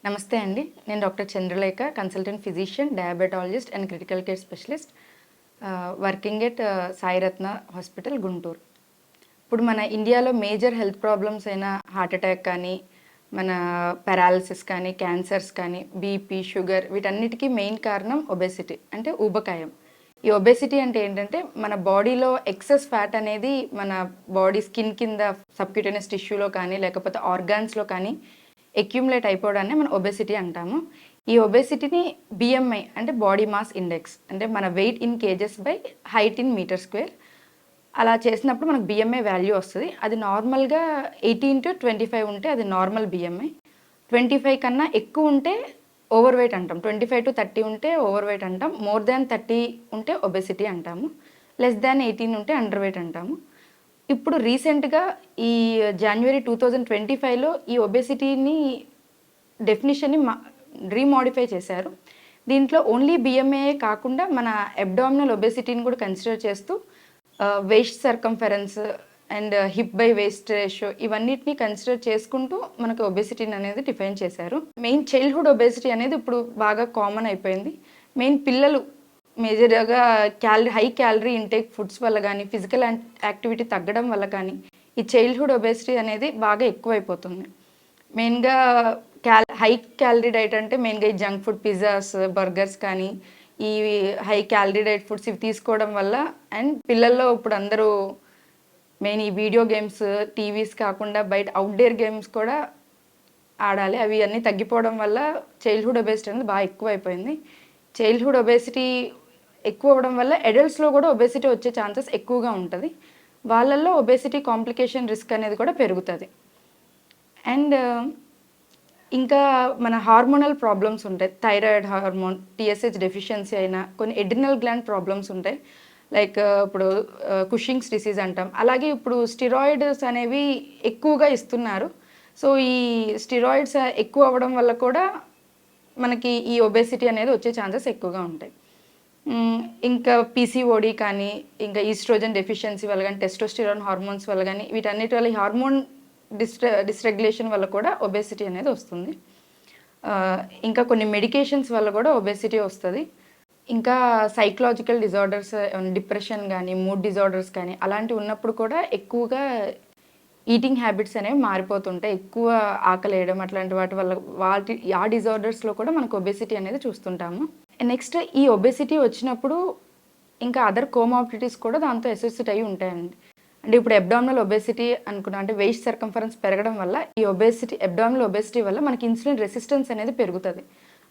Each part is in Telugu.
నమస్తే అండి. నేను doctor Chandralekha, consultant physician, diabetologist and critical care specialist. Working at Sairatna hospital, Guntur. ఇప్పుడు మన ఇండియాలో మేజర్ హెల్త్ ప్రాబ్లమ్స్ అయిన హార్ట్ అటాక్ కానీ, మన పారాలిసిస్ కానీ, క్యాన్సర్స్ కానీ, బీపీ, షుగర్ వీటన్నిటికీ మెయిన్ కారణం ఒబెసిటీ, అంటే ఊబకాయం. ఈ ఒబెసిటీ అంటే ఏంటంటే మన బాడీలో ఎక్సెస్ ఫ్యాట్ అనేది మన బాడీ స్కిన్ కింద సబ్క్యూటేనియస్ టిష్యూలో కానీ లేకపోతే ఆర్గాన్స్లో కానీ అక్యుములేట్ అయిపోవడాన్ని మనం ఒబెసిటీ అంటాము. ఈ ఒబెసిటీని బిఎంఐ అంటే బాడీ మాస్ ఇండెక్స్, అంటే మన weight in kgs by height in metre square, అలా చేసినప్పుడు మనకు బిఎంఐ వాల్యూ వస్తుంది. అది నార్మల్గా 18 to 25 ఉంటే అది నార్మల్ బిఎంఐ. 25 కన్నా ఎక్కువ ఉంటే ఓవర్ వెయిట్ అంటాం. 25 to 30 ఉంటే ఓవర్ వెయిట్ అంటాం. మోర్ దాన్ 30 ఉంటే ఒబెసిటీ అంటాము. లెస్ దాన్ 18 ఉంటే అండర్ వెయిట్ అంటాము. ఇప్పుడు రీసెంట్గా ఈ జనవరి 2025లో ఈ ఒబెసిటీని డెఫినిషన్ని రీమోడిఫై చేశారు. దీంట్లో ఓన్లీ బిఎంఏ కాకుండా మన అబ్డామినల్ ఒబెసిటీని కూడా కన్సిడర్ చేస్తూ waist circumference and hip by waste ratio ఇవన్నిటిని కన్సిడర్ చేసుకుంటూ మనకు ఒబెసిటీని అనేది డిఫైన్ చేశారు. మెయిన్ చైల్డ్హుడ్ ఒబెసిటీ అనేది ఇప్పుడు బాగా కామన్ అయిపోయింది. మెయిన్ పిల్లలు మేజర్గా హై క్యాలరీ ఇంటేక్ ఫుడ్స్ వల్ల కానీ, ఫిజికల్ యాక్టివిటీ తగ్గడం వల్ల కానీ ఈ చైల్డ్హుడ్ ఒబెసిటీ అనేది బాగా ఎక్కువైపోతుంది. మెయిన్గా హై క్యాలరీ డైట్ అంటే మెయిన్గా ఈ జంక్ ఫుడ్, పిజ్జాస్, బర్గర్స్ కానీ ఈ హై క్యాలరీ డైట్ ఫుడ్స్ ఇవి తీసుకోవడం వల్ల, అండ్ పిల్లల్లో ఇప్పుడు అందరూ మెయిన్ ఈ వీడియో గేమ్స్, టీవీస్ కాకుండా బయట అవుట్డోర్ గేమ్స్ కూడా ఆడాలి. అవి అన్నీ తగ్గిపోవడం వల్ల చైల్డ్హుడ్ ఒబెసిటీ అనేది బాగా ఎక్కువైపోయింది. చైల్డ్హుడ్ ఒబెసిటీ ఎక్కువ అవ్వడం వల్ల అడల్ట్స్లో కూడా ఒబెసిటీ వచ్చే ఛాన్సెస్ ఎక్కువగా ఉంటుంది. వాళ్ళల్లో ఒబెసిటీ కాంప్లికేషన్ రిస్క్ అనేది కూడా పెరుగుతుంది. అండ్ ఇంకా మన హార్మోనల్ ప్రాబ్లమ్స్ ఉంటాయి. థైరాయిడ్ హార్మోన్, టీఎస్హెచ్ డెఫిషియన్సీ అయినా, కొన్ని ఎడ్రినల్ గ్లాండ్ ప్రాబ్లమ్స్ ఉంటాయి. లైక్ ఇప్పుడు కుషింగ్స్ డిసీజ్ అంటాం. అలాగే ఇప్పుడు స్టిరాయిడ్స్ అనేవి ఎక్కువగా ఇస్తున్నారు. సో ఈ స్టిరాయిడ్స్ ఎక్కువ అవ్వడం వల్ల కూడా మనకి ఈ ఒబెసిటీ అనేది వచ్చే ఛాన్సెస్ ఎక్కువగా ఉంటాయి. ఇంకా పీసీఓడి కానీ, ఇంకా ఈస్ట్రోజన్ డెఫిషియన్సీ వల్ల కానీ, టెస్టోస్టిరాన్ హార్మోన్స్ వల్ల కానీ, వీటన్నిటి వల్ల హార్మోన్ డిస్రెగ్యులేషన్ వల్ల కూడా ఒబెసిటీ అనేది వస్తుంది. ఇంకా కొన్ని మెడికేషన్స్ వల్ల కూడా ఒబెసిటీ వస్తుంది. ఇంకా సైకలాజికల్ డిజార్డర్స్, డిప్రెషన్ కానీ, మూడ్ డిజార్డర్స్ కానీ అలాంటివి ఉన్నప్పుడు కూడా ఎక్కువగా ఈటింగ్ హ్యాబిట్స్ అనేవి మారిపోతుంటాయి. ఎక్కువ ఆకలేయడం అట్లాంటి వాటి వల్ల ఆ డిజార్డర్స్లో కూడా మనకు ఒబెసిటీ అనేది చూస్తుంటాము. నెక్స్ట్ ఈ ఒబెసిటీ వచ్చినప్పుడు ఇంకా అదర్ కోమార్బిడిటీస్ కూడా దాంతో అసోసియేట్ అయ్యి ఉంటాయండి. అంటే ఇప్పుడు అబ్డామినల్ ఒబెసిటీ అనుకున్నాం, అంటే వేస్ట్ సర్కంఫరెన్స్ పెరగడం వల్ల ఈ ఒబెసిటీ, అబ్డామినల్ ఒబెసిటీ వల్ల మనకి ఇన్సులిన్ రెసిస్టెన్స్ అనేది పెరుగుతుంది.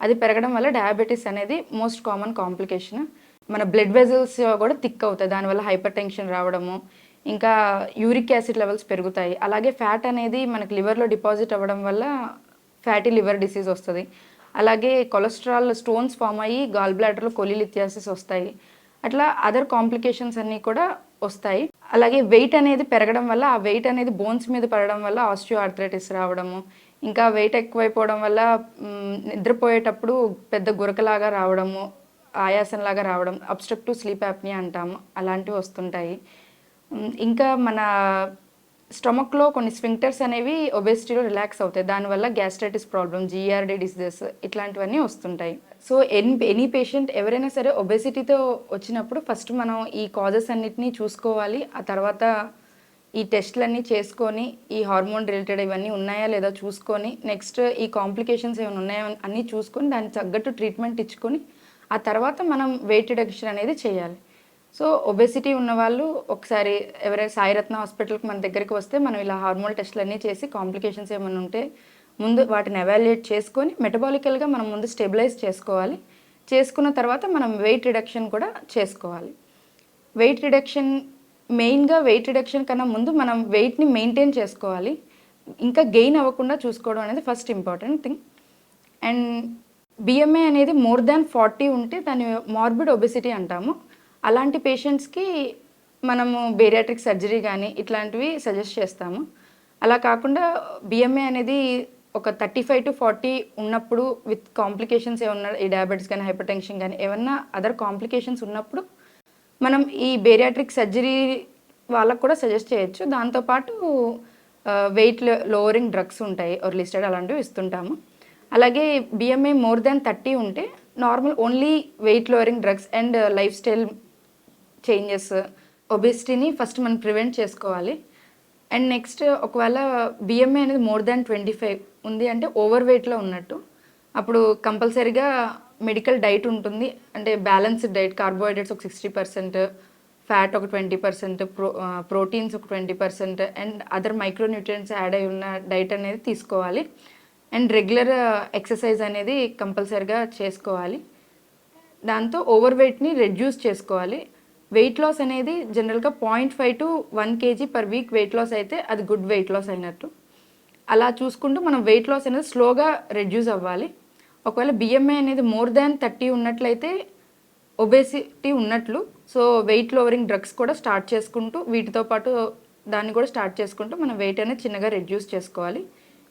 అది పెరగడం వల్ల డయాబెటీస్ అనేది మోస్ట్ కామన్ కాంప్లికేషన్. మన బ్లడ్ వెజల్స్ కూడా థిక్ అవుతాయి, దానివల్ల హైపర్ టెన్షన్ రావడము, ఇంకా యూరిక్ యాసిడ్ లెవెల్స్ పెరుగుతాయి. అలాగే ఫ్యాట్ అనేది మనకి లివర్లో డిపాజిట్ అవ్వడం వల్ల ఫ్యాటీ లివర్ డిసీజ్ వస్తుంది. అలాగే కొలెస్ట్రాల్ స్టోన్స్ ఫామ్ అయ్యి గాల్ బ్లాడర్లో కొలిలిథియాసిస్ వస్తాయి. అట్లా అదర్ కాంప్లికేషన్స్ అన్నీ కూడా వస్తాయి. అలాగే వెయిట్ అనేది పెరగడం వల్ల, ఆ వెయిట్ అనేది బోన్స్ మీద పడడం వల్ల ఆస్టియో ఆర్థరైటిస్ రావడము, ఇంకా వెయిట్ ఎక్కువైపోవడం వల్ల నిద్రపోయేటప్పుడు పెద్ద గురకలాగా రావడము, ఆయాసంలాగా రావడం, అబ్స్ట్రక్టివ్ స్లీప్ యాప్నియా అంటాము, అలాంటివి వస్తుంటాయి. ఇంకా మన స్టమక్లో కొన్ని స్ఫింక్టర్స్ అనేవి ఒబెసిటీలో రిలాక్స్ అవుతాయి. దానివల్ల గ్యాస్ట్రైటిస్ ప్రాబ్లమ్, జీఆర్డీ డిసీజెస్ ఇట్లాంటివన్నీ వస్తుంటాయి. సో ఎనీ పేషెంట్ ఎవరైనా సరే ఒబెసిటీతో వచ్చినప్పుడు ఫస్ట్ మనం ఈ కాజెస్ అన్నిటినీ చూసుకోవాలి. ఆ తర్వాత ఈ టెస్ట్లన్నీ చేసుకొని, ఈ హార్మోన్ రిలేటెడ్ ఇవన్నీ ఉన్నాయా లేదా చూసుకొని, నెక్స్ట్ ఈ కాంప్లికేషన్స్ ఏమైనా ఉన్నాయా అన్నీ చూసుకొని దానికి తగ్గట్టు ట్రీట్మెంట్ ఇచ్చుకొని ఆ తర్వాత మనం వెయిట్ రిడక్షన్ అనేది చేయాలి. సో ఒబెసిటీ ఉన్నవాళ్ళు ఒకసారి ఎవరైనా సాయిరత్న హాస్పిటల్కి మన దగ్గరికి వస్తే మనం ఇలా హార్మోన్ టెస్ట్లు అన్నీ చేసి కాంప్లికేషన్స్ ఏమైనా ఉంటే ముందు వాటిని ఎవాల్యుయేట్ చేసుకొని మెటబాలికల్గా మనం ముందు స్టెబిలైజ్ చేసుకోవాలి. చేసుకున్న తర్వాత మనం వెయిట్ రిడక్షన్ కూడా చేసుకోవాలి. వెయిట్ రిడక్షన్ మెయిన్గా వెయిట్ రిడక్షన్ కన్నా ముందు మనం వెయిట్ని మెయింటైన్ చేసుకోవాలి. ఇంకా గెయిన్ అవ్వకుండా చూసుకోవడం అనేది first important thing. And BMI అనేది మోర్ దాన్ 40 ఉంటే దాన్ని మార్బిడ్ ఒబెసిటీ అంటాము. అలాంటి పేషెంట్స్కి మనము బేరియాట్రిక్ సర్జరీ కానీ ఇట్లాంటివి సజెస్ట్ చేస్తాము. అలా కాకుండా బిఎంఐ అనేది ఒక 35 to 40 ఉన్నప్పుడు విత్ కాంప్లికేషన్స్ ఏమన్నా, ఈ డయాబెటీస్ కానీ, హైపర్ టెన్షన్ కానీ ఏమన్నా అదర్ కాంప్లికేషన్స్ ఉన్నప్పుడు మనం ఈ బేరియాట్రిక్ సర్జరీ వాళ్ళకు కూడా సజెస్ట్ చేయొచ్చు. దాంతోపాటు వెయిట్ లోవరింగ్ డ్రగ్స్ ఉంటాయి, ఒర్లిస్టెడ్ అలాంటివి ఇస్తుంటాము. అలాగే బిఎంఐ మోర్ దాన్ 30 ఉంటే normal only weight lowering drugs and lifestyle changes, ఒబెసిటీని ఫస్ట్ మనం ప్రివెంట్ చేసుకోవాలి. అండ్ నెక్స్ట్ ఒకవేళ బిఎంఐ అనేది మోర్ దాన్ 25 ఉంది అంటే ఓవర్ వెయిట్లో ఉన్నట్టు. అప్పుడు కంపల్సరీగా మెడికల్ డైట్ ఉంటుంది, అంటే బ్యాలెన్స్డ్ డైట్, కార్బోహైడ్రేట్స్ ఒక 60%, ఫ్యాట్ ఒక 20%, ప్రోటీన్స్ ఒక 20% అండ్ అదర్ మైక్రోన్యూట్రియంట్స్ యాడ్ అయి ఉన్న డైట్ అనేది తీసుకోవాలి. అండ్ రెగ్యులర్ ఎక్సర్సైజ్ అనేది కంపల్సరీగా చేసుకోవాలి. దాంతో ఓవర్ వెయిట్ని రెడ్యూస్ చేసుకోవాలి. వెయిట్ లాస్ అనేది జనరల్గా 0.5 to 1 kg per week weight loss అయితే అది గుడ్ వెయిట్ లాస్ అయినట్టు. అలా చూసుకుంటూ మనం వెయిట్ లాస్ అనేది స్లోగా రెడ్యూస్ అవ్వాలి. ఒకవేళ బిఎంఐ అనేది మోర్ దాన్ 30 ఉన్నట్లయితే ఒబేసిటీ ఉన్నట్లు. సో వెయిట్ లోవరింగ్ డ్రగ్స్ కూడా స్టార్ట్ చేసుకుంటూ వీటితో పాటు దాన్ని కూడా స్టార్ట్ చేసుకుంటూ మనం వెయిట్ అనేది చిన్నగా రెడ్యూస్ చేసుకోవాలి.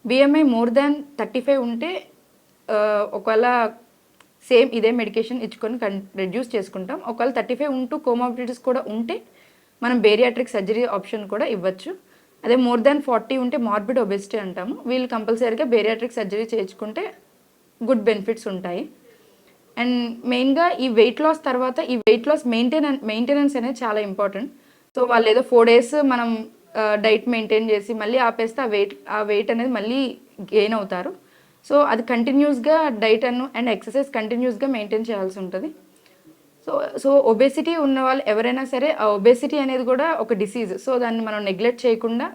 బిఎంఐ మోర్ దాన్ 35 ఉంటే ఒకవేళ సేమ్ ఇదే మెడికేషన్ ఇచ్చుకొని రెడ్యూస్ చేసుకుంటాం. ఒకవేళ 35 ఉంటూ కోమార్బిడిటీస్ కూడా ఉంటే మనం బేరియాట్రిక్ సర్జరీ ఆప్షన్ కూడా ఇవ్వచ్చు. అదే మోర్ దాన్ 40 ఉంటే మార్బిడ్ ఒబెసిటీ అంటాము. వీళ్ళు కంపల్సరీగా బేరియాట్రిక్ సర్జరీ చేయించుకుంటే గుడ్ బెనిఫిట్స్ ఉంటాయి. అండ్ మెయిన్గా ఈ వెయిట్ లాస్ తర్వాత ఈ వెయిట్ లాస్ మెయింటెనెన్స్ అనేది చాలా ఇంపార్టెంట్. సో వాళ్ళు ఏదో 4 days మనం డైట్ మెయింటైన్ చేసి మళ్ళీ ఆపేస్తే ఆ వెయిట్ అనేది మళ్ళీ గెయిన్ అవుతారు. సో అది కంటిన్యూస్గా డైట్ అండ్ ఎక్సర్సైజ్ కంటిన్యూస్గా మెయింటైన్ చేయాల్సి ఉంటుంది. సో ఒబేసిటీ ఉన్న వాళ్ళు ఎవరైనా సరే ఆ ఒబేసిటీ అనేది కూడా ఒక డిసీజ్. సో దాన్ని మనం నెగ్లెక్ట్ చేయకుండా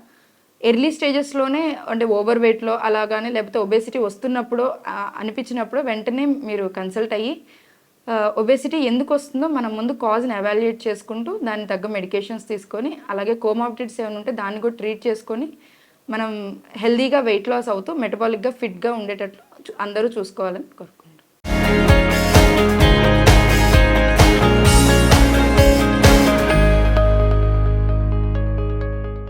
ఎర్లీ స్టేజెస్లోనే, అంటే ఓవర్ వెయిట్లో అలాగానే లేకపోతే ఒబేసిటీ వస్తున్నప్పుడు అనిపించినప్పుడు వెంటనే మీరు కన్సల్ట్ అయ్యి ఒబేసిటీ ఎందుకు వస్తుందో మనం ముందు కాజ్ని ఎవాల్యుయేట్ చేసుకుంటూ దానికి తగ్గ మెడికేషన్స్ తీసుకొని, అలాగే కోమార్బిడిటీస్ ఏమైనా ఉంటే దాన్ని కూడా ట్రీట్ చేసుకొని మనం హెల్దీగా వెయిట్ లాస్ అవుతూ మెటబాలిక్గా ఫిట్గా ఉండేటట్లు అందరూ చూసుకోవాలని కోరుకుంటున్నాను.